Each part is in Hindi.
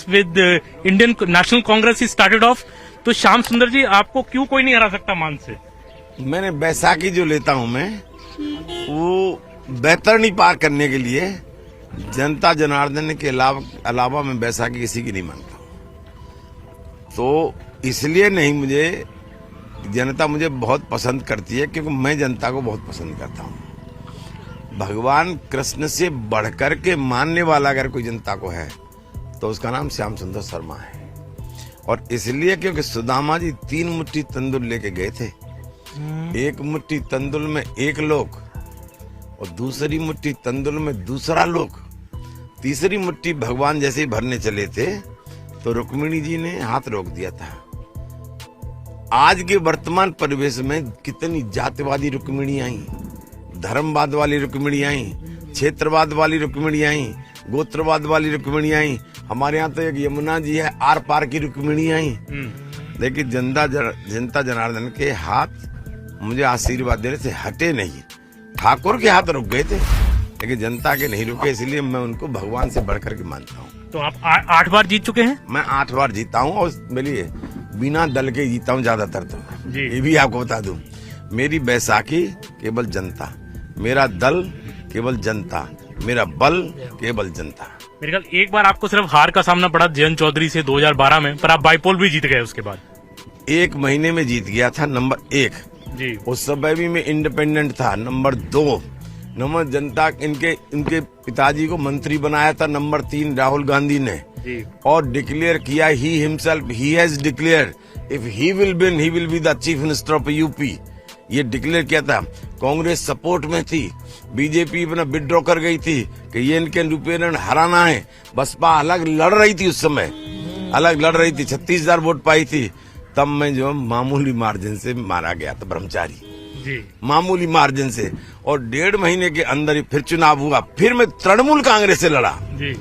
with Indian National Congress he started off. तो श्याम सुंदर जी आपको क्यों कोई नहीं हरा सकता मान से? मैंने बैसाखी जो लेता हूं मैं वो बैतरणी पार करने के लिए जनता जनार्दन के अलावा मैं बैसाखी किसी की नहीं मानता हूं। तो इसलिए नहीं, मुझे जनता मुझे बहुत पसंद करती है क्योंकि मैं जनता को बहुत पसंद करता हूं। भगवान कृष्ण से बढ़कर के मानने वाला अगर कोई जनता को है तो उसका नाम श्याम सुंदर शर्मा है। और इसलिए क्योंकि सुदामा जी 3 मुट्ठी तंदुल लेके गए थे। एक मुट्ठी तंदुल में एक लोग और दूसरी मुट्ठी तंदुल में दूसरा लोग, तीसरी मुट्ठी भगवान जैसे ही भरने चले थे तो रुक्मिणी जी ने हाथ रोक दिया था। आज के वर्तमान परिवेश में कितनी जातिवादी रुक्मिणी आई, धर्मवाद वाली रुक्मिणी आई, क्षेत्रवाद वाली रुक्मिणी आई, गोत्रवाद वाली रुक्मिणी आई। हमारे यहाँ तो एक यमुना जी है, आर पार की रुक्मिणी आई। लेकिन जनता जनार्दन के हाथ मुझे आशीर्वाद दे रहे थे, हटे नहीं। ठाकुर के हाथ रुक गए थे लेकिन जनता के नहीं रुके, इसलिए मैं उनको भगवान से बढ़कर के मानता हूँ। तो आप 8 बार जीत चुके हैं? मैं 8 बार जीता हूँ और मेरी बिना दल के जीता हूँ ज्यादातर। तो ये भी आपको बता दूं, मेरी बैसाखी केवल जनता, मेरा दल केवल जनता, मेरा बल केवल जनता। मेरे ख्याल एक बार आपको सिर्फ हार का सामना पड़ा जयंत चौधरी से 2012 में, पर आप बाईपोल भी जीत गए उसके बाद। 1 महीने में जीत गया था नंबर 1 जी। उस समय भी मैं इंडिपेंडेंट था। नंबर 2 नंबर जनता इनके पिताजी को मंत्री बनाया था। नंबर 3 राहुल गांधी ने जी। और डिक्लेयर किया, he himself he has declare if he will win he will be the chief minister of UP. ये डिक्लेयर किया था। कांग्रेस सपोर्ट में थी, बीजेपी अपना विड्रॉ कर गई थी कि ये इनके रूपेण हराना है। बसपा अलग लड़ रही थी, उस समय अलग लड़ रही थी, 36,000 वोट पाई थी। तब मैं जो मामूली मार्जिन से मारा गया था, ब्रह्मचारी जी, मामूली मार्जिन से। और 1.5 महीने के अंदर ही फिर चुनाव हुआ, फिर मैं तृणमूल कांग्रेस से लड़ा जी।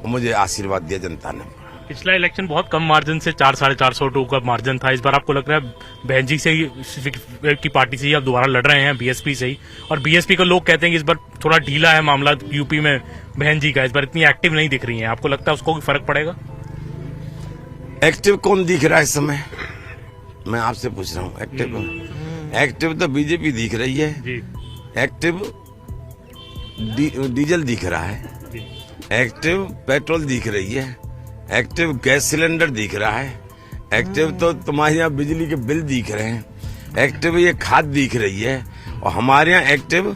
मुझे आशीर्वाद दिया जनता ने। पिछला इलेक्शन बहुत कम मार्जिन से 400-450 का मार्जिन था। इस बार आपको लग रहा है बहन जी से ही की पार्टी से ही आप दोबारा लड़ रहे हैं, बीएसपी से ही? और बीएसपी को लोग कहते हैं कि इस बार थोड़ा ढीला है मामला यूपी में, बहन जी का इस बार इतनी एक्टिव नहीं दिख रही है। आपको लगता है उसको भी फर्क पड़ेगा? एक्टिव कौन दिख रहा है इस समय, मैं आपसे पूछ रहा हूँ? एक्टिव तो बीजेपी दिख रही है जी। एक्टिव डीजल दिख रहा है, एक्टिव पेट्रोल दिख रही है, एक्टिव गैस सिलेंडर दिख रहा है, एक्टिव तो तुम्हारे यहाँ बिजली के बिल दिख रहे हैं, एक्टिव ये खाद दिख रही है। और हमारे यहाँ एक्टिव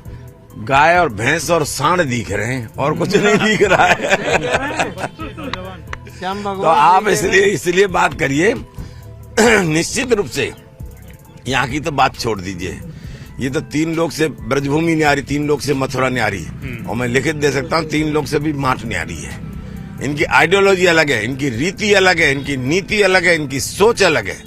गाय और भैंस और सांड दिख रहे हैं, और कुछ नहीं दिख रहा है। तो आप इसलिए बात करिए। निश्चित रूप से यहाँ की तो बात छोड़ दीजिए, ये तो 3 लोग से ब्रजभूमि न्यारी, 3 लोग से मथुरा न्यारी, और मैं लिखित दे सकता हूँ 3 लोग से भी माठ न्यारी है। इनकी आइडियोलॉजी अलग है, इनकी रीति अलग है, इनकी नीति अलग है, इनकी सोच अलग है।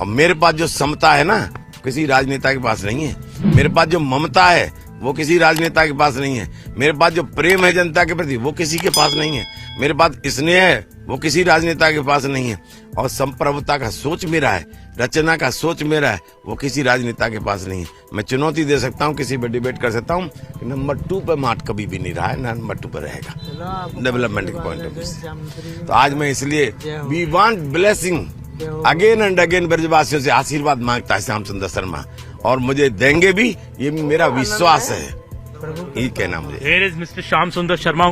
और मेरे पास जो समता है ना, किसी राजनेता के पास नहीं है। मेरे पास जो ममता है वो किसी राजनेता के पास नहीं है। मेरे पास जो प्रेम है जनता के प्रति वो किसी के पास नहीं है। मेरे पास स्नेह है वो किसी राजनेता के पास नहीं है। और संप्रभुता का सोच मेरा है, रचना का सोच मेरा है, वो किसी राजनेता के पास नहीं है। मैं चुनौती दे सकता हूँ, किसी पर डिबेट कर सकता हूँ कि नंबर 2 पे माठ कभी भी नहीं रहा है, ना नंबर 2 पर रहेगा डेवलपमेंट के पॉइंट ऑफ व्यू से। तो आज मैं इसलिए we want blessing again and again ब्रजवासियों से आशीर्वाद मांगता है श्याम सुंदर शर्मा, और मुझे देंगे भी, ये मेरा विश्वास है। ये कहना मुझे। Here is Mr. श्याम सुंदर शर्मा।